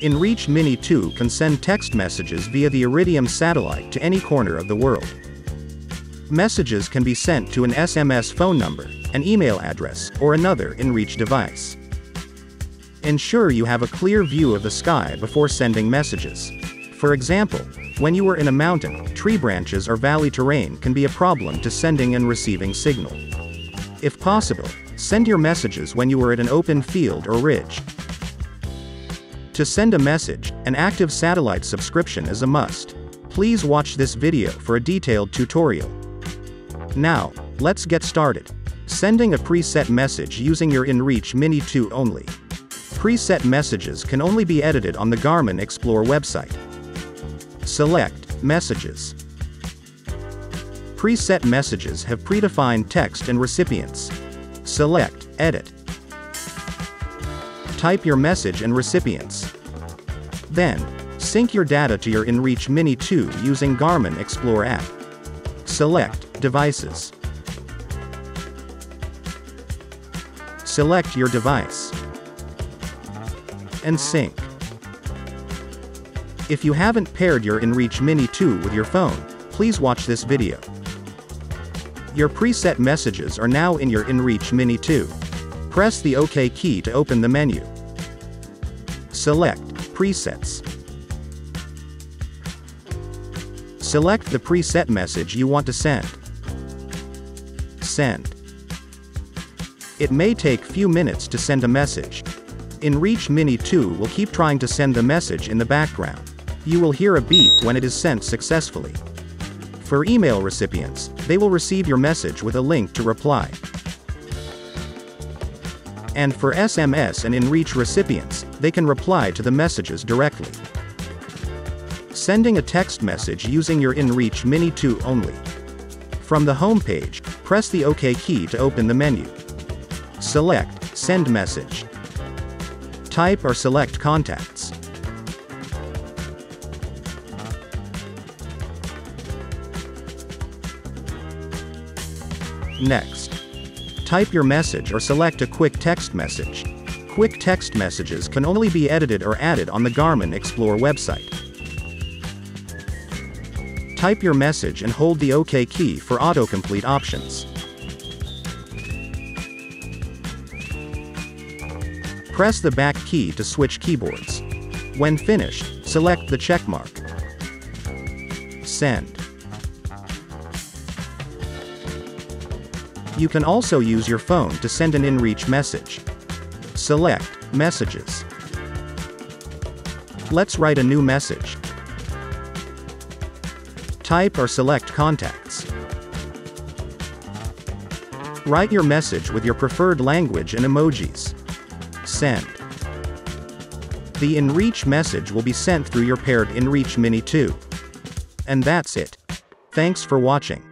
inReach Mini 2 can send text messages via the Iridium satellite to any corner of the world. Messages can be sent to an SMS phone number, an email address, or another inReach device. Ensure you have a clear view of the sky before sending messages. For example, when you are in a mountain, tree branches or valley terrain can be a problem to sending and receiving signal. If possible, send your messages when you are at an open field or ridge. To send a message, an active satellite subscription is a must. Please watch this video for a detailed tutorial. Now, let's get started. Sending a preset message using your inReach Mini 2 only. Preset messages can only be edited on the Garmin Explore website. Select Messages. Preset messages have predefined text and recipients. Select Edit. Type your message and recipients. Then, sync your data to your inReach Mini 2 using Garmin Explore App. Select Devices. Select your device. And sync. If you haven't paired your inReach Mini 2 with your phone, please watch this video. Your preset messages are now in your inReach Mini 2. Press the OK key to open the menu. Select Presets. Select the preset message you want to send. Send. It may take few minutes to send a message. inReach Mini 2 will keep trying to send the message in the background. You will hear a beep when it is sent successfully. For email recipients, they will receive your message with a link to reply. And for SMS and inReach recipients, they can reply to the messages directly. Sending a text message using your inReach Mini 2 only. From the home page, press the OK key to open the menu. Select Send Message. Type or select contacts. Next, type your message or select a quick text message. Quick text messages can only be edited or added on the Garmin Explore website. Type your message and hold the OK key for autocomplete options. Press the back key to switch keyboards. When finished, select the checkmark. Send. You can also use your phone to send an inReach message. Select Messages. Let's write a new message. Type or select contacts. Write your message with your preferred language and emojis. Send. The inReach message will be sent through your paired inReach Mini 2. And that's it. Thanks for watching.